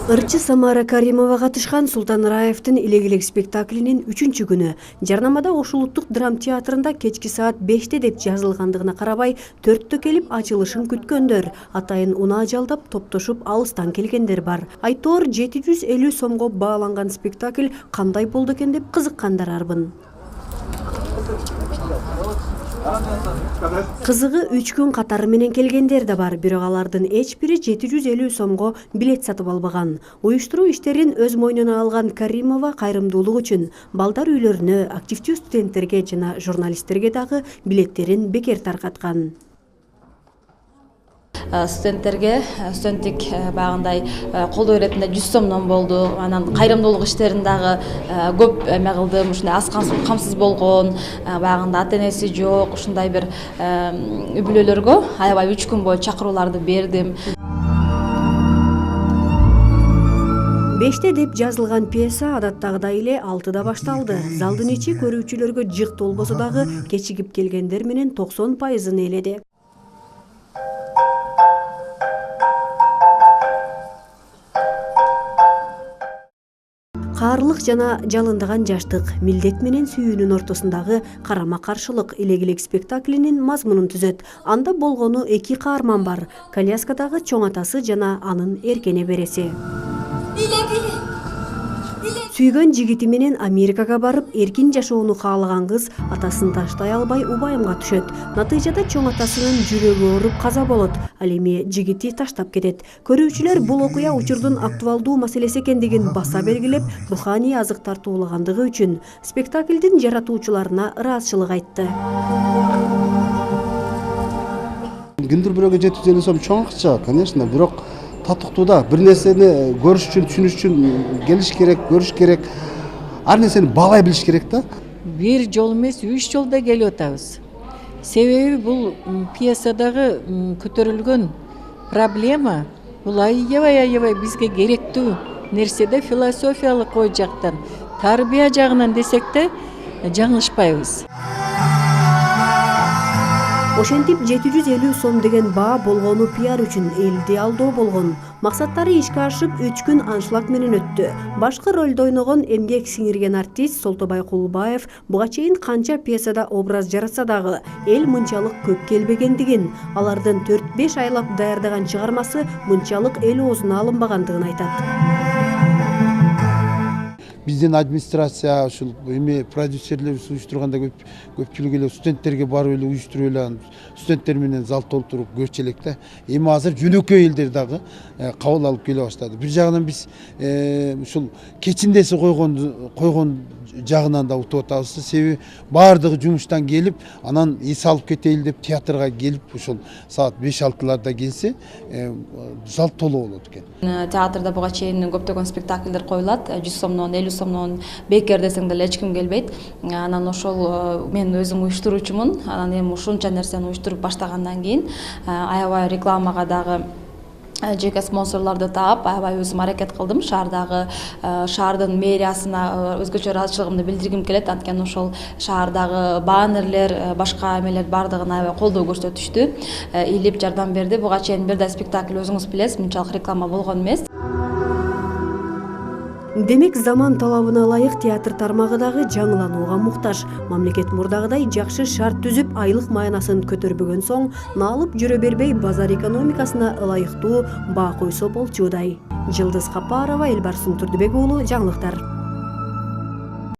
Ырчы Самара Каримова катышкан Султан Раевдин Илегилек спектаклинин 3-чү күнү. Жарнамада Ош улуттук драм театрында кечки саат 5-те деп жазылгандыгына карабай, 4-тө келип ачылышын күткөндөр, атайын унаа жалдап топтошуп алыстан келгендер бар. Айтор 750 сомго бааланган спектакль кандай болду экен деп кызыккандар арбын. Кызыгы 3 күн катары менен келгендер да бар, бирок алардын эч бири 750 сомго билет сатып албаган. Уюштуруу иштерин өз мойнуна алган Каримова кайрымдуулук үчүн балдар үйлөрүнө, активдүү студенттерге жана журналисттерге дагы билеттерин бекер таркаткан. Студенттерге студенттик багындай колдоо иретинде 100 сомдон болду. Анан кайрымдуулук иштерин дагы көп эме кылдым. Ушундай аз камсыз болгон, багында ата-энеси жок, ушундай бир үй-бүлөлөргө аябай 3 күн бою чакырууларды бердим. 5-те деп жазылган пьеса адаттагыдай эле 6-да башталды. Залдын ичи көрүүчүлөргө жык толбосо дагы кечигип келгендер менен 90% ээледи. Каарлык жана жалындаган жаштык, милдет менен сүйүүнүн ортосундагы карама-каршылык Илегилек спектаклинин мазмунун түзөт. Анда болгону 2 каарман бар: коляскадагы чоң атасы жана анын эрке небереси. Сүйгөн жигити менен Америкага барып, эркин жашоону каалаган кыз атасын таштай албай убайымга түшөт. Натыйжада чоң атасынын жүрөгү ооруп каза болот. Ал эми жигити таштап кетет. Көрүүчүлөр бул окуя учурдун актуалдуу маселеси экендигин баса белгилеп, руханий азык тартуулагандыгы үчүн спектаклдин жаратуучуларына ыраазычылык айтты. Күндүр бирөөгө 750 сом чоң акча, конечно, бирок татыктууда бир нерсени көрүш үчүн, түшүнүш үчүн келиш керек, көрүш керек. Ар нерсени баалай билиш керек да. Бир жол эмес, 3 жолда келип атабыз. Себеби бул пьесадагы көтөрүлгөн проблема бул аябай бизге керектүү нерседе, философиялык ой жактан, тарбия жагынан десек да жаңылышпайбыз. Ошентип 750 сом деген баа болгону пиар үчүн элди алдоо болгон. Максаттары ишке ашып 3 күн аншлаг менен өттү. Башкы ролдо ойногон эмгек сиңирген артист Солтобай Кулбаев буга чейин канча пьесада образ жаратса дагы эл мынчалык көп келбегендигин, алардын 4-5 айлап даярдаган чыгармасы мынчалык эл оозуна алынбагандыгын айтат. Биздин администрация ушул эми продюсерлер уюштурганда көпчүлүк эле студенттерге барып эле уюштуруп эле студенттер менен зал толтуруп көрчү элек да. Эми азыр жөнөкөй элдер дагы кабыл алып келе баштады. Бир жагынан биз ушул кечиндеси койгон жагынан да утуп атабыз. Себеби баардыгы жумуштан келип, анан эс алып кетейин деп театрга келип, ушул саат 5-6-ларда келсе, зал толуу болот экен. Театрда буга чейин көптөгөн спектакльдер коюлат. 100 сомдон, 50 сомдон бекер десең деле эч ким келбейт. Анан ошол мен өзүм уюштуруучумун. Анан эми ушунча нерсени уюштуруп баштагандан кийин аябай рекламага дагы жеке спонсорлорду таап, аябай өзүм аракет кылдым. Шаардын мэриясына өзгөчө ыраазычылыгымды билдиргим келет. Анткени ошол шаардагы баннерлер, башка эмелер бардыгына аябай колдоо көрсөтүштү. Илип жардам берди. Буга чейин бир да спектакль өзүңүз билесиз, мынчалык реклама болгон эмес. Демек, заман талабына ылайык театр тармагы дагы жаңыланууга муктаж. Мамлекет мурдагыдай жакшы шарт түзүп, айлык маянасын көтөрбөгөн соң, наалып жүрө бербей базар экономикасына ылайыктуу баа койсо болчудай. Жылдыз Капарова, Элбарсын Турдубек уулу, жаңылыктар.